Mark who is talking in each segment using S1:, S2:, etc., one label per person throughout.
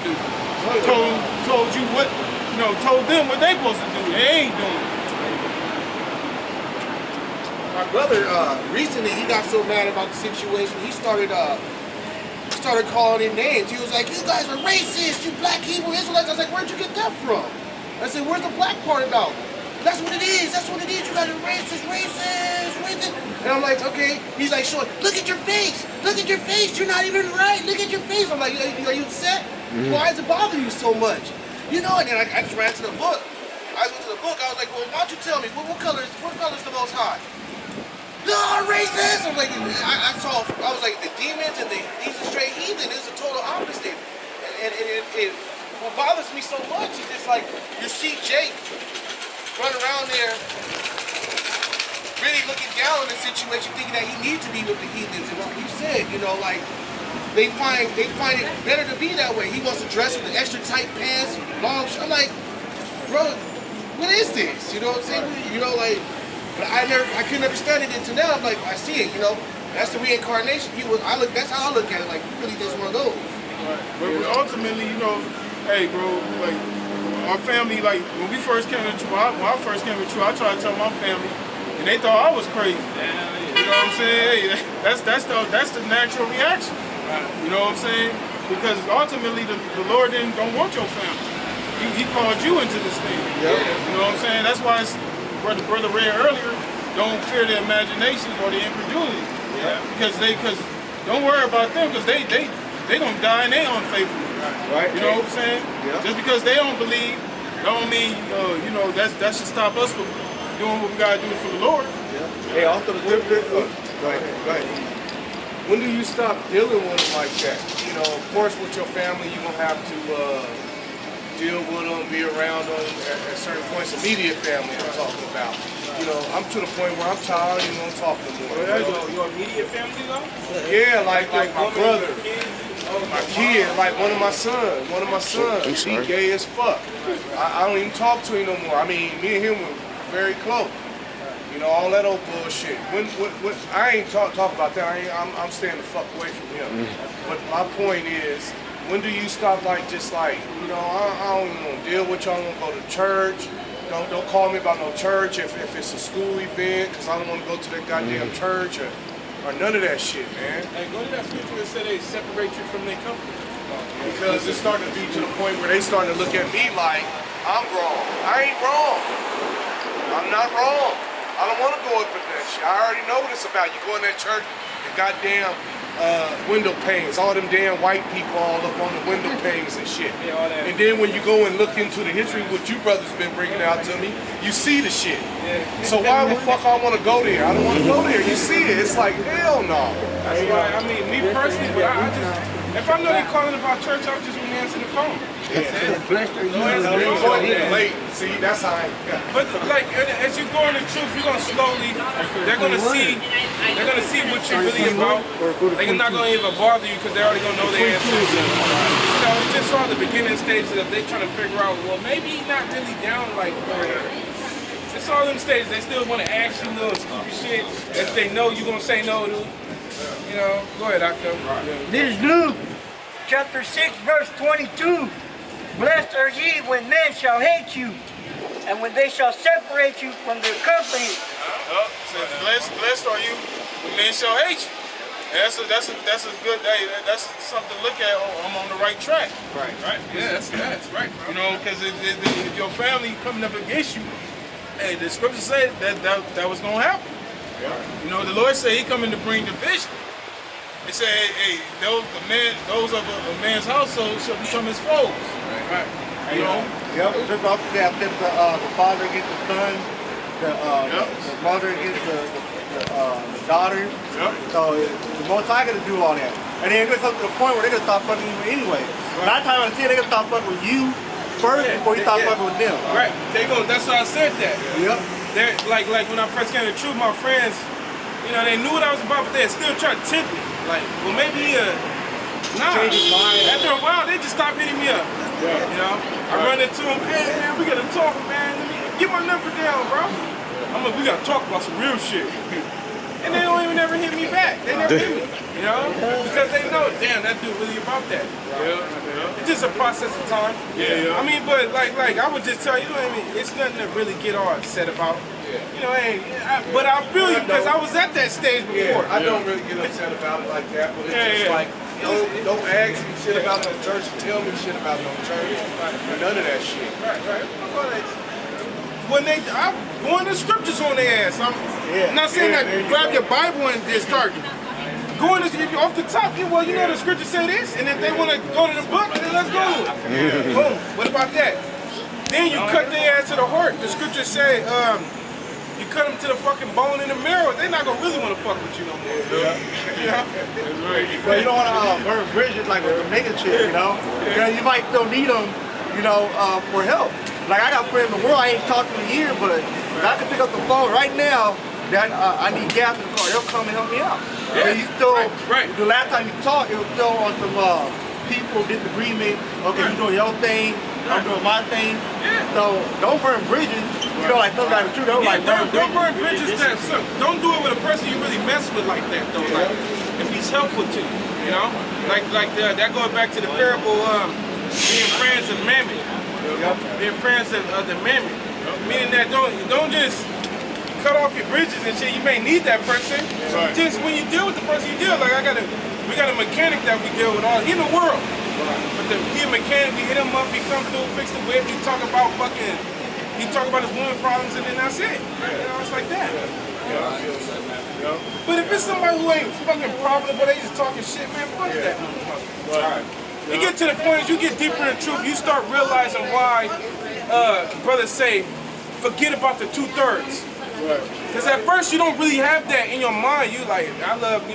S1: do. Told you what, told them what they supposed to do. They ain't doing it.
S2: My brother, recently he got so mad about the situation, he started calling in names. He was like, "You guys are racist, you black Hebrew Israelites." I was like, "Where'd you get that from?" I said, "Where's the black part about?" "That's what it is. That's what it is. You guys are racist. And I'm like, okay. He's like, "Sure. Look at your face. Look at your face. You're not even right. Look at your face." I'm like, "Are you upset? Why does it bother you so much?" And then I just ran to the book. I went to the book. I was like, "Well, why don't you tell me what color is the Most High?" "No, racist." I'm like, I was like, the demons and these are straight heathen is the total opposite. And what bothers me so much is just like, you see Jake run around there really looking down on the situation, thinking that he needs to be with the heathens. And like you said, like, they find it better to be that way. He wants to dress with the extra tight pants, long shirt. I'm like, bro, what is this? You know what I'm saying? Like, but I couldn't understand it until now. I'm like, I see it, that's the reincarnation. That's how I look at it. Like, really just one of those.
S1: Right. But ultimately, hey, bro, like, our family, like, when we first came to True, when I first came to True, I tried to tell my family, and they thought I was crazy. You know what I'm saying? Hey, that's the natural reaction. You know what I'm saying? Because ultimately, the Lord don't want your family. He called you into this thing.
S2: Yep.
S1: You know what I'm saying? That's why brother read earlier, don't fear the imagination or the incredulity.
S2: Yeah.
S1: Because don't worry about them, because they gonna die in their unfaithfulness.
S2: Right.
S1: You know what I'm saying?
S2: Yeah.
S1: Just because they don't believe, don't mean that should stop us from doing what we gotta do for the Lord.
S2: Yeah. Hey, also the difference. Go ahead. When do you stop dealing with them like that? Of course, with your family, you're gonna have to deal with them, be around them at certain points. Immediate family, I'm talking about. I'm to the point where I'm tired. You don't talk no more.
S1: Your immediate family, though?
S2: Yeah, like my brother, my kid, like one of my sons. He gay as fuck. I don't even talk to him no more. I mean, me and him were very close. All that old bullshit. When I ain't talk about that. I'm staying the fuck away from him. But my point is, when do you stop I don't even want to deal with y'all. I don't want to go to church. Don't call me about no church if it's a school event, because I don't want to go to that goddamn church or none of that shit, man.
S3: Hey, go to that scripture that said they separate you from their company.
S2: Because it's starting to be to the point where they starting to look at me like I'm wrong. I ain't wrong. I'm not wrong. I don't want to go up with that shit. I already know what it's about. You go in that church, the goddamn window panes, all them damn white people all up on the window panes and shit.
S3: Yeah, all that.
S2: And then when you go and look into the history, what you brothers been bringing out to me, you see the shit.
S3: Yeah.
S2: So why the fuck I want to go there? I don't want to go there. You see it. It's like, hell no.
S3: That's why, me personally, but I just, if I know they're calling about church, I just wouldn't answer the phone.
S2: Late. See, that's how I got.
S3: But like, as you go in the truth, you're gonna slowly. They're gonna see what you're really about. They're not gonna even bother you because they're already gonna know the answers. It's just all the beginning stages of they trying to figure out. Well, maybe he's not really down like. It's all them stages. They still want to ask you little stupid shit that they know you're gonna say no to. Go ahead, Doctor.
S4: This is Luke, chapter 6, verse 22. Blessed are ye when men shall hate you, and when they shall separate you from their company.
S1: Blessed are you when men shall hate you. That's a good day. That's something to look at. Oh, I'm on the right track.
S2: Right.
S3: Yeah, that's right. Bro.
S1: Because if your family coming up against you, hey, the scripture said that was gonna happen. Yeah. The Lord said He coming to bring division. He said, hey, those of a man's household shall become his foes.
S3: Right.
S5: Yep. Just off that, the father against the son, the mother against the daughter.
S1: Yep.
S5: So the most I got to do all that, and then it gets up to the point where they're gonna stop fucking with you anyway. Right. 9 times out of 10, they're gonna stop fucking with you first before you stop fucking with them.
S3: Right. That's why I said that.
S5: Yep.
S3: They're like when I first came to Truth, my friends, they knew what I was about, but they still trying to tempt me. Like, well, maybe after a while, they just stop hitting me up. Yeah. I run into them, hey man, we gotta talk, man. Get my number down, bro. We gotta talk about some real shit. and they don't even ever hit me back. They never hit me, you know, because they know, damn, that dude really about that. It's just a process of time. I mean, but like I would just tell you, I mean, it's nothing to really get all upset about. You know, but I feel you because I was at that stage before.
S6: I don't really get upset about it like that, but it's just like, don't ask me shit about no church, tell me shit about no church, or none of that shit.
S3: When I'm going to scriptures on their ass. I'm not saying that grab your Bible and just start going to, if you're off the top, well, you know the scriptures say this, and if they want to go to the book, then let's go. Boom. What about that? Then you cut their ass to the heart. The scriptures say, you cut them to the fucking bone in the marrow, they're not gonna really want to fuck with you no more.
S5: But you don't want to burn bridges like with the nigga shit, you know? Because you might still need them, you know, for help. Like I got friends in the world I ain't talked to in a year, but if I can pick up the phone right now, that I need gas in the car, they'll come and help me out. And you still, the last time you talked, it was still on some people disagreement. Okay, you doing your thing, I'm doing my thing. So don't burn bridges. You know, like some guys too. Don't
S3: burn bridges. Don't do it with a person you really mess with like that though. Like if he's helpful to you, you know, like that goes back to the parable being friends of mammon. Being friends of the mammon, meaning that don't just cut off your bridges and shit. You may need that person. Just when you deal with the person you deal, like we got a mechanic that we deal with all in the world. But he a mechanic, we hit him up, he come through, fix the whip, he talk about his woman problems, and then that's it. You know, it's like that. But if it's somebody who ain't fucking profitable, they just talking shit, man, fuck that motherfucker. You get to the point, as you get deeper in the truth, you start realizing why brothers say, forget about the 2/3. Because at first you don't really have that in your mind. You like, I love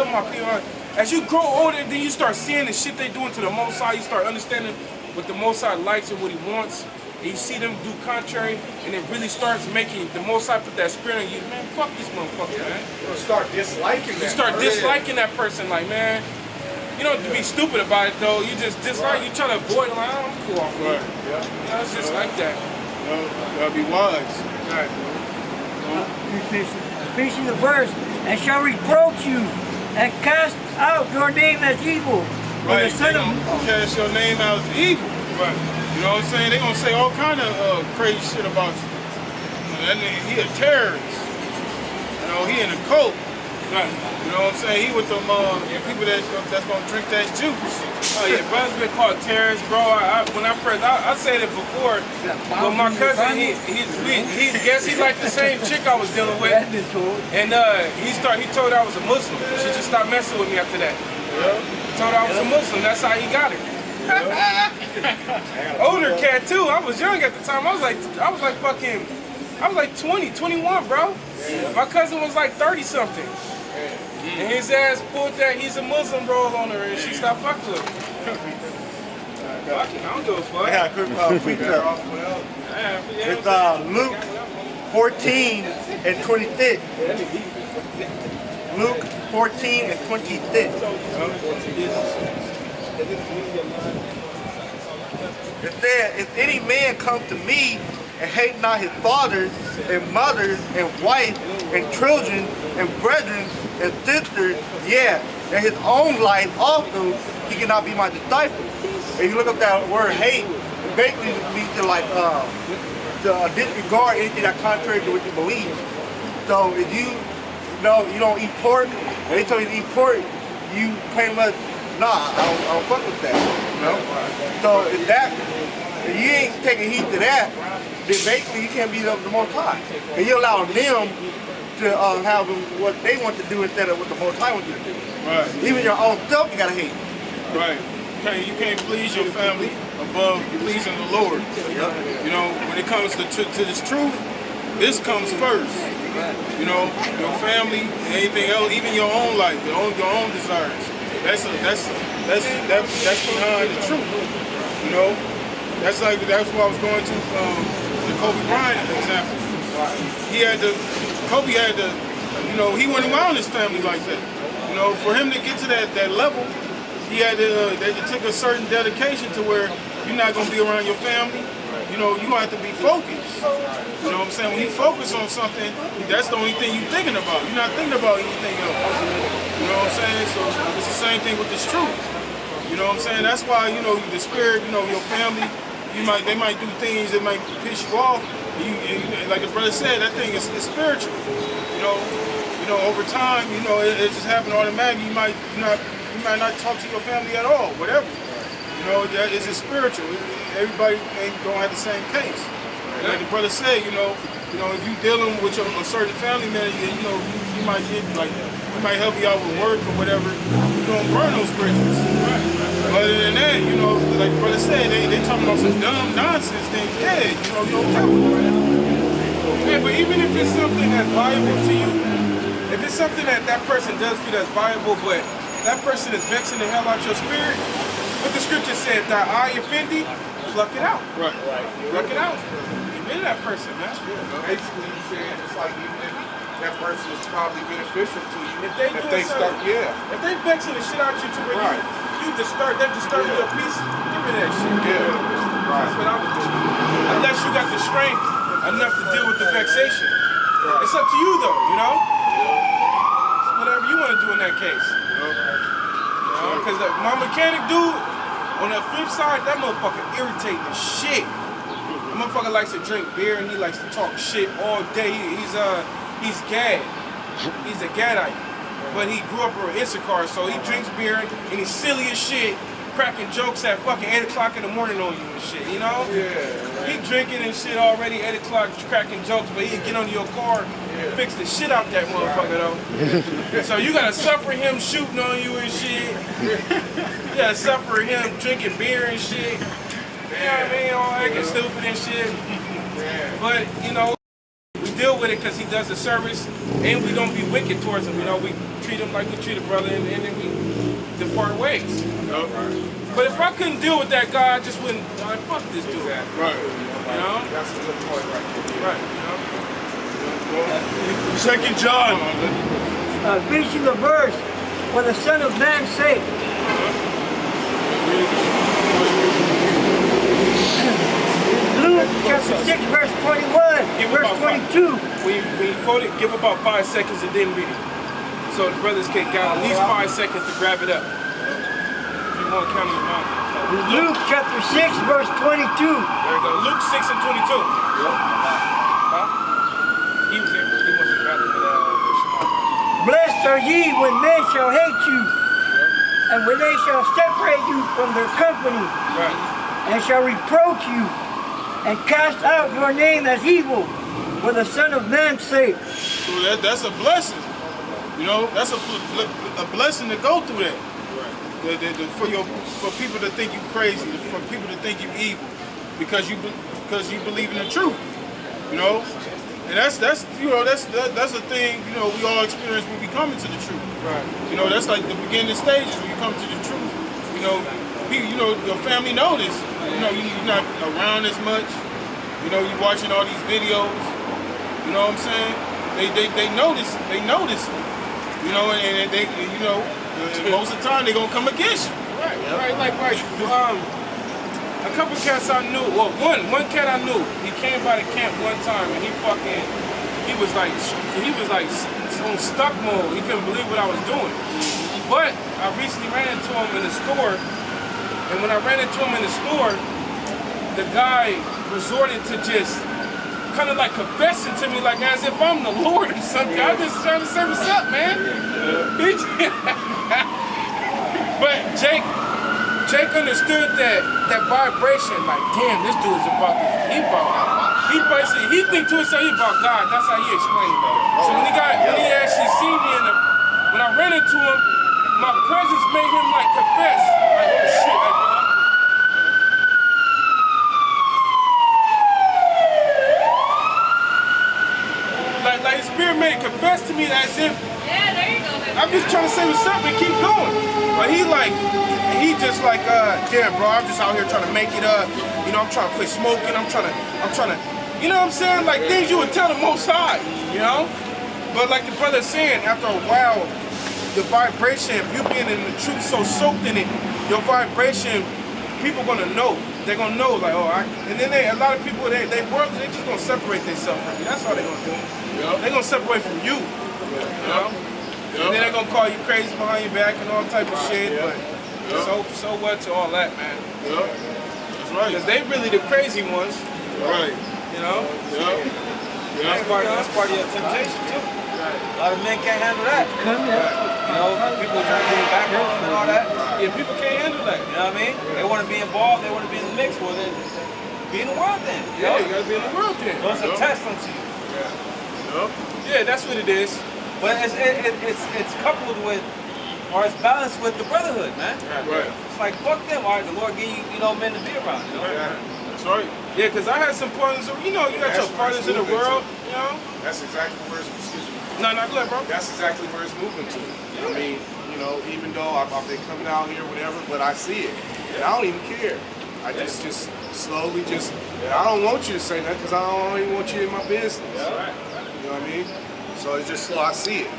S3: my people. As you grow older, then you start seeing the shit they doing to the Most High. You start understanding what the Most High likes and what He wants. And you see them do contrary, and it really starts making the Most High put that spirit in you. Man, fuck this motherfucker, man.
S6: You start disliking that.
S3: You start disliking that person, like, man. You don't have to be stupid about it though. You just dislike. You try to avoid it. Like, oh, I'm cool off it. You know, it's just like that.
S1: You gotta be wise.
S4: Finishing the verse, and shall reproach you and cast out your name as evil.
S1: Right, they gonna cast your name out as evil. Right. You know what I'm saying? They gonna say all kind of crazy shit about you. That nigga, he a terrorist. You know, he in a cult. Right. You know what I'm saying? He with them people that's gonna drink that juice.
S3: Oh yeah, brothers been called terrorists, bro. When I said it before, but my cousin, he guess he liked the same chick I was dealing with, and he told her I was a Muslim. She just stopped messing with me after that. He told her I was a Muslim. That's how he got her. Older cat too. I was young at the time. I was like 20, 21, bro. My cousin was like 30 something. And his ass pulled that he's a Muslim roll on her and she stopped fucking with him. I don't give a fuck.
S5: I got a quick precept. It's Luke 14 and 26. Luke 14 and 26. It said, if any man come to me and hate not his fathers and mothers and wife and children and brethren and sisters, and his own life also, he cannot be my disciple. If you look up that word hate, it basically means to like to disregard anything that's contrary to what you believe. So if you don't eat pork, and they tell you to eat pork, you pretty much, nah, I don't fuck with that. You know? So if you ain't taking heed to that, then basically you can't be the Most High. And you allow them to have what they want to do instead of what the Most High wants you to do.
S1: Right.
S5: Even your own self, you gotta hate.
S1: Right. You can't please your family above pleasing the Lord. You know, when it comes to this truth, this comes first. You know, your family, anything else, even your own life, your own desires. That's behind the truth. You know, that's what I was going to the Kobe Bryant example. Kobe had to, you know, he went around his family like that. You know, for him to get to that level, he had to, they took a certain dedication to where you're not going to be around your family. you know, you're gonna have to be focused. You know what I'm saying? When you focus on something, that's the only thing you're thinking about. You're not thinking about anything else. You know what I'm saying? So it's the same thing with this truth. You know what I'm saying? That's why, you know, the spirit, you know, your family, they might do things that might piss you off. And like the brother said, that thing is spiritual. You know, over time, you know, it just happened automatically. You might not talk to your family at all, whatever. You know, it's just spiritual. Everybody don't have the same case. And like the brother said, you know, if you dealing with a certain family member, you know, you might get like, we might help you out with work or whatever. You don't burn those bridges. But other than that, you know, like the brother said, they talking about some dumb nonsense. Then yeah, you know, you don't care about that.
S3: Yeah, but even if it's something that's valuable to you, if it's something that person does feel that's valuable, but that person is vexing the hell out your spirit, what the scripture said, that eye offend thee, pluck it out.
S1: Right.
S3: Pluck it out. Get rid of that person, man.
S6: Basically, you saying it's like even if that person is probably beneficial to you,
S3: If they vexing the shit out you to where you disturb your peace, get rid of that shit. That's what I would do. Unless you got the strength enough to deal with the vexation. It's up to you though, you know? Whatever you want to do in that case. Because my mechanic dude, on the flip side, that motherfucker irritating the shit. The motherfucker likes to drink beer and he likes to talk shit all day. He's gad. He's a gadite. But he grew up with Issachar, so he drinks beer and he's silly as shit, cracking jokes at fucking 8 o'clock in the morning on you and shit, you know? He drinking and shit already, 8 o'clock, cracking jokes, but he'd get on your car and fix the shit out that motherfucker though. So you gotta suffer him shooting on you and shit. You gotta suffer him drinking beer and shit. You know what I mean? All acting stupid and shit. But, you know, we deal with it because he does the service and we don't be wicked towards him. You know, we treat him like we treat a brother and then we depart ways. But if I couldn't deal with that guy, I just wouldn't, fuck this dude.
S1: Right.
S3: You know?
S6: That's a good point right there.
S3: Right, you know?
S1: 2 John.
S4: Finishing the verse, for the Son of Man's sake. Luke chapter 6, verse 21, verse 22.
S3: When you quote it, give about 5 seconds and then read it. So the brothers can got at least 5 seconds to grab it up. If you want to count in your mind.
S4: Luke chapter 6, verse 22.
S3: There we go. Luke 6 and 22. Huh? He was there. He must have grabbed it.
S4: Blessed are ye when men shall hate you, and when they shall separate you from their company, and shall reproach you, and cast out your name as evil, for the Son of Man's sake.
S1: So that's a blessing. You know, that's a blessing to go through that. For people to think you crazy, for people to think you evil, because you believe in the truth. You know, and that's a thing. You know, we all experience when we come into the truth.
S3: Right.
S1: You know, that's like the beginning stages when you come to the truth. You know, people, you know, your family know this. You know, you're not around as much. You know, you're watching all these videos. You know what I'm saying? They notice. They notice. You know, and they, you know, most of the time they're gonna come against you.
S3: Right. A couple cats I knew. Well, one cat I knew. He came by the camp one time and he was like on stuck mode. He couldn't believe what I was doing. But I recently ran into him in the store, and when I ran into him in the store, the guy resorted to just kind of like confessing to me, like as if I'm the Lord or something. I was just trying to say, what's up, man? But Jake understood that vibration, like, damn, this dude is about this. He think to himself, he about God. That's how he explained it. So when he actually seen me when I ran into him, my presence made him like confess. Like, oh shit, like his spirit made it confess to me as if I'm just trying to say what's up and keep going. But he just like, damn bro, I'm just out here trying to make it up. You know, I'm trying to quit smoking, I'm trying to, you know what I'm saying? Like things you would tell the Most High, you know? But like the brother's saying, after a while, the vibration, if you being in the truth so soaked in it, your vibration people gonna know. They're gonna know, like, oh, and then a lot of people, they just gonna separate themselves from you. That's all they're gonna do.
S1: Yep.
S3: They're gonna separate from you. You know? And then they're gonna call you crazy behind your back and all type of shit. But so what to all that, man?
S1: Yep. That's right.
S3: Because they really the crazy ones.
S1: Right.
S3: You know?
S1: Yep.
S7: That's part of your temptation too. A lot of men can't handle that. You know, people trying to get back on them and all that.
S3: Yeah, people can't handle that.
S7: You know what I mean? They want to be involved. They want to be in the mix with it. Be in the world then.
S3: Yeah, you gotta be in the world then.
S7: So it's a test unto you.
S3: Yeah, that's what it is.
S7: But it's coupled with, or it's balanced with the brotherhood, man.
S1: Right.
S7: It's like fuck them. All right, the Lord give you, men to be around. You know?
S1: That's right.
S3: Yeah, because I had some partners, you got your partners in the world, you know?
S6: That's exactly where it's, excuse me.
S3: No, go ahead, bro.
S6: That's exactly where it's moving to. I mean, even though I've been coming out here, whatever, but I see it. And I don't even care. I just slowly I don't want you to say that because I don't even want you in my business. You know what I mean? So it's just so I see it.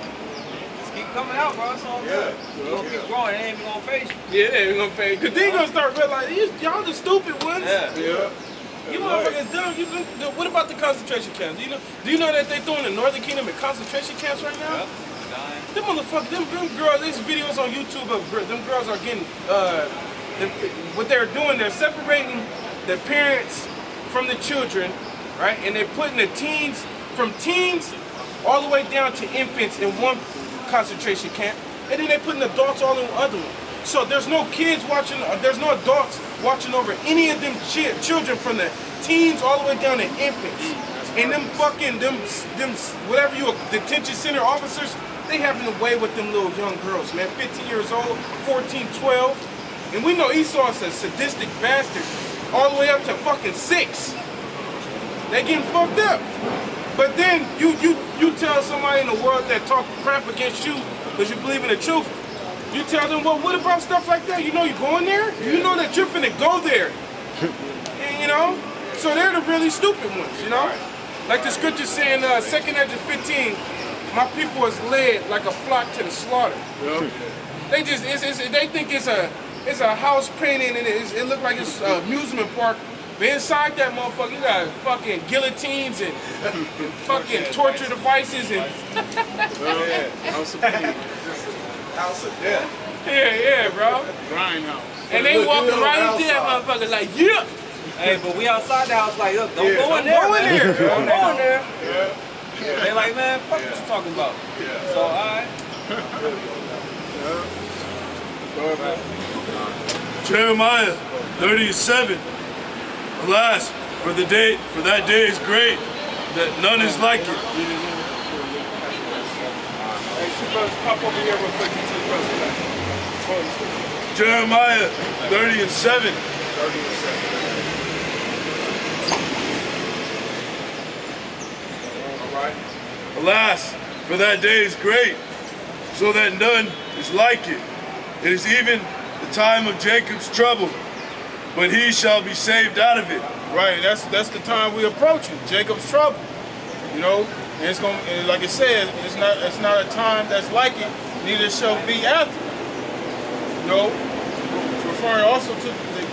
S7: Just keep coming out, bro. It's all good. You're going to keep growing. It ain't even going to face you.
S3: Yeah, they ain't gonna pay. Because they gonna start realizing, y'all the stupid ones.
S6: Yeah.
S3: You motherfuckers dumb. What about the concentration camps? Do you know that they're throwing the Northern Kingdom in concentration camps right now? Them motherfuckers, them girls, there's videos on YouTube of them girls are getting, what they're doing, they're separating the parents from the children, right? And they're putting the teens, from teens all the way down to infants in one concentration camp. And then they're putting adults all in the other one. So there's no kids watching, there's no adults watching over any of them children from the teens all the way down to infants. And them fucking, them whatever you, detention center officers, they having away with them little young girls, man. 15 years old, 14, 12. And we know Esau's a sadistic bastard all the way up to fucking 6. They getting fucked up. But then you tell somebody in the world that talk crap against you because you believe in the truth, you tell them, well, what about stuff like that? You know you're going there? You know that you're finna go there. And, you know? So they're the really stupid ones, you know? Like the scripture saying, 2nd Ezra 15, my people is led like a flock to the slaughter.
S1: Yep.
S3: They just, they think it's a house painting and it look like it's an amusement park. But inside that motherfucker, you got fucking guillotines and fucking torture devices and
S6: House of death.
S3: yeah, bro.
S1: Grindhouse.
S3: And they walking right into that motherfucker like, yeah.
S7: Hey, but we outside the house like, look, don't go in there, man. Don't go in there. They like, man, fuck what you talking about. So, all right.
S8: Jeremiah 30:7. Alas, for that day is great, that none is like it.
S3: Hey, two brothers, pop over here real quick.
S8: Jeremiah 30:7. Alas, for that day is great, so that none is like it. It is even the time of Jacob's trouble, but he shall be saved out of it.
S1: Right, that's the time we approaching, Jacob's trouble. You know, and it's gonna, and like it says, it's not a time that's like it, neither shall be after. You know, referring also to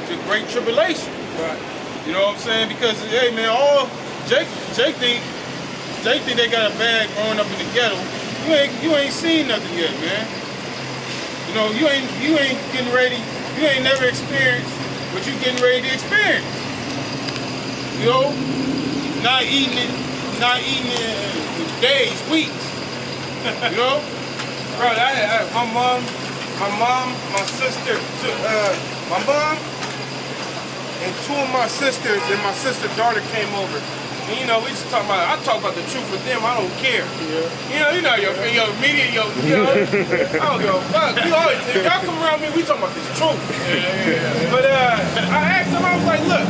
S1: the great tribulation.
S3: Right.
S1: You know what I'm saying? Because hey man, all Jake think they got a bag growing up in the ghetto. You ain't seen nothing yet, man. You know, you ain't getting ready. You ain't never experienced what you getting ready to experience. You know, not eating it days, weeks. You know,
S3: Bro, my mom, my sister, my mom and two of my sisters and my sister's daughter came over. And you know, we just talk about, I talk about the truth with them, I don't care. Yeah. You know, your media, I don't give a fuck. We always, if y'all come around me, we talk about this truth. But I asked them, I was like, look,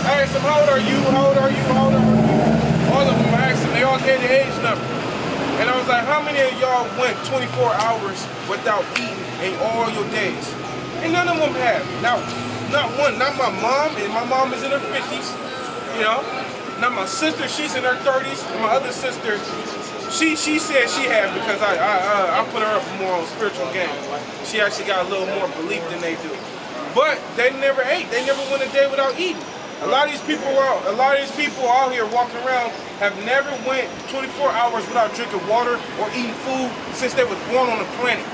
S3: I asked them, how old are you? All of them, I asked them, they all gave their age number. And I was like, how many of y'all went 24 hours without eating in all your days? And none of them have. Not one. Not my mom, and my mom is in her 50s, you know. Not my sister, she's in her 30s. And my other sister, she said she had because I put her up more on spiritual game. She actually got a little more belief than they do. but they never ate. They never went a day without eating. A lot of these people out here walking around have never went 24 hours without drinking water or eating food since they was born on the planet.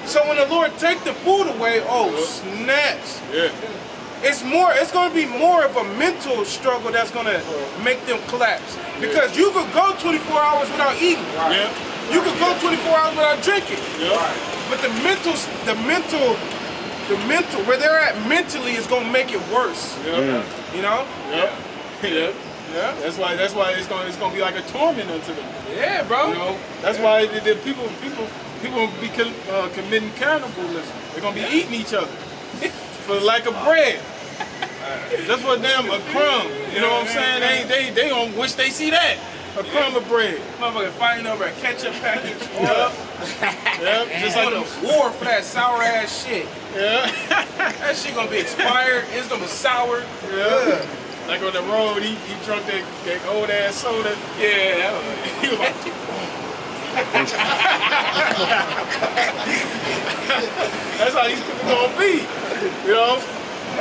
S3: So when the Lord take the food away, oh snaps!
S1: Yeah.
S3: It's going to be more of a mental struggle that's going to make them collapse. Because you could go 24 hours without eating.
S1: Yeah.
S3: You could go 24 hours without drinking.
S1: Yeah.
S3: But the mental, where they're at mentally is going to make it worse.
S1: Yeah.
S3: You know?
S1: Yeah. Yeah.
S3: Yeah.
S1: That's why it's gonna be like a torment unto them.
S3: Yeah, bro.
S1: You know, that's why the people be committing cannibalism. They're gonna be eating each other for lack of bread. Just for them a crumb. You know what I'm saying? They gonna wish they see that. A crumb of bread.
S3: Motherfucker fighting over a ketchup package.
S1: Yeah. Just like
S3: a war for that sour ass shit.
S1: Yeah.
S3: That shit gonna be expired. It's gonna be sour.
S1: Yeah. Like on the road, he drunk that old ass soda.
S3: Yeah.
S1: He was like, that's how these people gonna be. You know?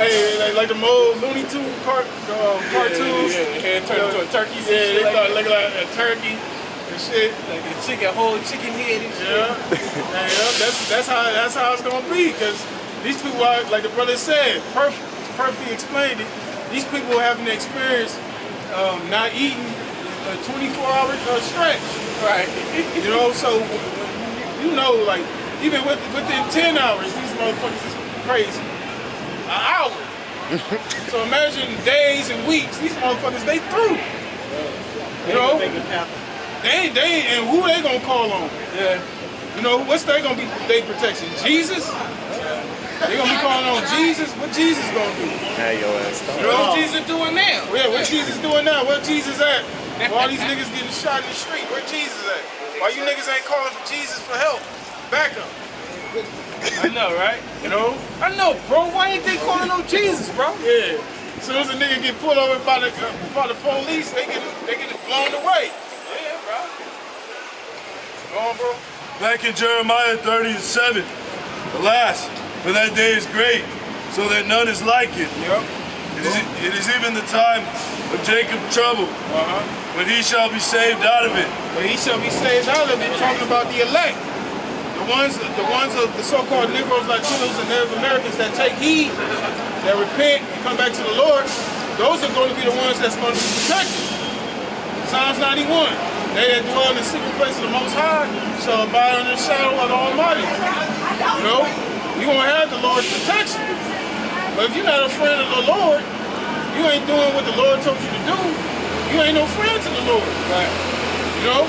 S1: Hey, like the old Looney Tunes cartoons.
S3: Yeah, turn into a turkey.
S1: Yeah, they start looking like a turkey and shit.
S3: Like a whole chicken head and shit.
S1: Yeah. That's how it's gonna be. Cause these people are, like the brother said, perfectly explained it. These people having the experience not eating a 24-hour stretch.
S3: Right.
S1: You know, so you know, like even within 10 hours, these motherfuckers is crazy. An hour. So imagine days and weeks. These motherfuckers, they through. You know, they ain't, and who they gonna call on?
S3: Yeah.
S1: You know, what's they gonna be their protection? Jesus? They gonna be calling on Jesus? What Jesus gonna do?
S3: Hey, yo ass. What's Jesus doing now?
S1: Yeah, what Jesus doing now? Where Jesus at? Why all these niggas getting shot in the street? Where Jesus at? Why you niggas ain't calling for Jesus for help? Back up.
S3: I know, right?
S1: You know?
S3: I know, bro. Why ain't they calling on Jesus, bro?
S1: Yeah. As soon as a nigga get pulled over by the police, they get blown away.
S3: Yeah, bro.
S1: Go on, bro.
S8: Back in Jeremiah 30:7, alas, for that day is great, so that none is like it.
S1: Yep.
S8: It is even the time of Jacob's trouble, when he shall be saved out of it.
S1: But he shall be saved out of it, talking about the elect. The ones of the so-called Negroes, Latinos, and Native Americans that take heed, that repent, and come back to the Lord, those are going to be the ones that's going to be protected. Psalms 91, they that dwell in the secret place of the Most High shall abide under the shadow of the Almighty. You know, you're going to have the Lord's protection. But if you're not a friend of the Lord, you ain't doing what the Lord told you to do, you ain't no friend to the Lord.
S3: Right.
S1: You know?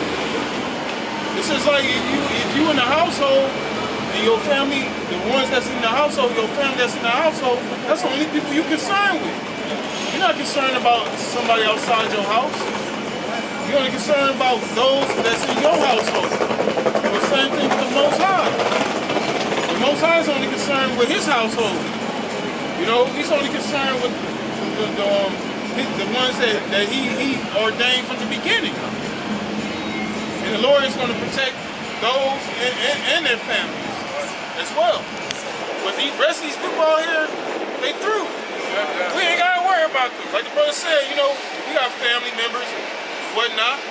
S1: It's just like if you in the household and your family, the ones that's in the household, your family that's in the household, that's the only people you're concerned with. You're not concerned about somebody outside your house. You're only concerned about those that's in your household. The same thing with the Most High. The Most High is only concerned with his household. You know, he's only concerned with the ones that he ordained from the beginning. And the Lord is going to protect those and their families as well. But the rest of these people out here, they through. We ain't got to worry about them. Like the brother said, you know, we got family members and whatnot.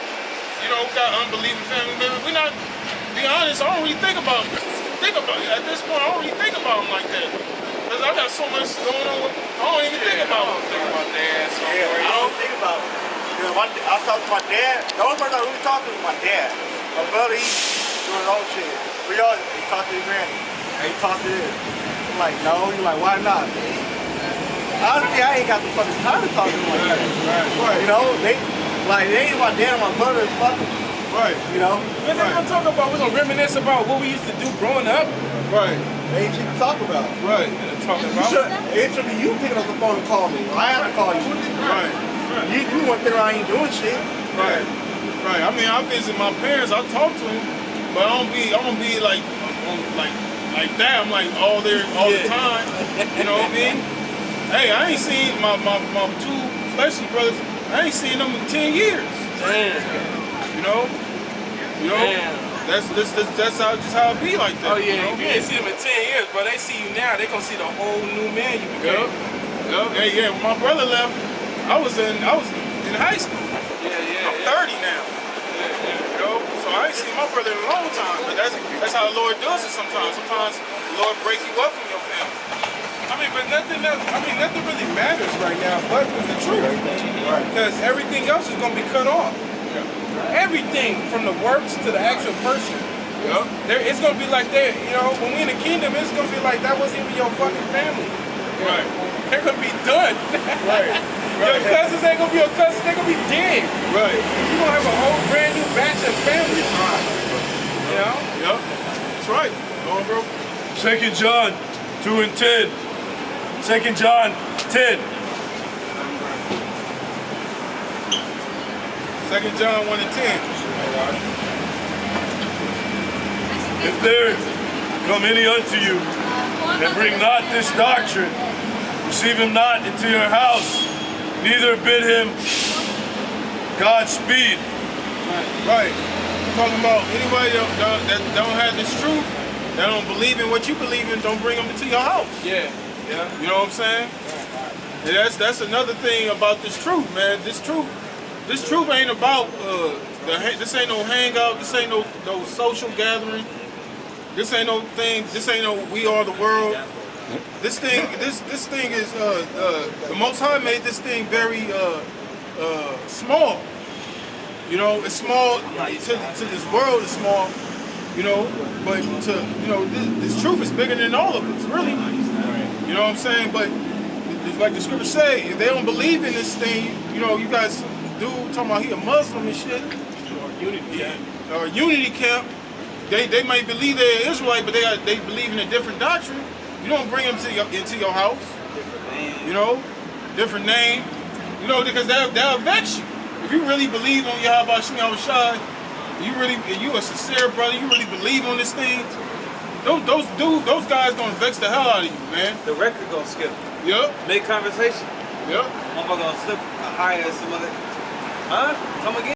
S1: You know, we got unbelieving family members. We not, to be honest, I don't really think about it. At this point, I don't really think about them like that. Because I got so much going on, I don't even think about them.
S5: Yeah, I don't think about it. You know, I talk to my dad. The only person I really talk to is my dad. My brother, he's doing his own shit. He talk to his granny. And he talk to this. I'm like, no. He's like, why not? Honestly, I ain't got the fucking time to talk to them like that. Right. You know, they ain't my dad and my brother is fucking.
S1: Right.
S5: You know?
S3: We're not gonna talk about, we're gonna reminisce about what we used to do growing up.
S1: Right.
S5: They ain't shit to talk about.
S1: Right.
S5: It should be you picking up the phone and calling me. I have to call you.
S1: Right.
S5: You want to think I ain't doing shit.
S1: Right. Right. I mean, I visit my parents. I talk to them, but I don't be like that. I'm like all there all the time. You know what I mean? Hey, I ain't seen my two fleshy brothers. I ain't seen them in 10 years.
S3: Damn.
S1: You know.
S3: Damn.
S1: that's how it be like that.
S3: Oh yeah,
S1: you know?
S3: if you didn't see them in 10 years, but they see you now, they gonna see the whole new man you became.
S1: Hey, yeah, when my brother left, I was in high school. I'm 30 now. You know, so I ain't seen my brother in a long time. But that's how the Lord does it sometimes. Sometimes the Lord breaks you up from your family.
S3: I mean, but nothing really matters right now but the truth. Because everything else is gonna be cut off. Everything from the works to the actual person. It's gonna be like that, you know, when we in the kingdom, it's gonna be like that wasn't even your fucking family.
S1: Right.
S3: They're gonna be done.
S1: Right.
S3: Your cousins ain't gonna be your cousins, they're gonna be dead.
S1: Right.
S3: You're gonna have a whole brand new batch of family. You know?
S1: Yep. That's right. Go on, bro.
S8: 2 John 2 and 10. 2 John 10.
S1: 2 John 1 and 10.
S8: If there come any unto you, and bring not this doctrine, receive him not into your house, neither bid him Godspeed.
S1: Right. Talking about anybody that don't have this truth, that don't believe in what you believe in, don't bring them into your house.
S3: Yeah.
S1: You know what I'm saying? And that's another thing about this truth, man. This truth ain't about this ain't no hangout. This ain't no social gathering. This ain't no thing. This ain't no we are the world. This thing is the Most High made this thing very small. You know, it's small to this world. It's small. You know, but this truth is bigger than all of us, really. You know what I'm saying? But it's like the scriptures say, if they don't believe in this thing, you know, you guys dude talking about he a Muslim and shit, or unity camp. They might believe they're Israelite, but they believe in a different doctrine. You don't bring them into your house. You know, different name. You know, because they'll vex you. If you really believe on Yahawashi, you a sincere brother, you really believe on this thing, those guys gonna vex the hell out of you, man.
S7: The record gonna skip.
S1: Yep.
S7: Make conversation.
S1: Yep.
S7: Motherfucker gonna slip higher than some other. Huh? Come again.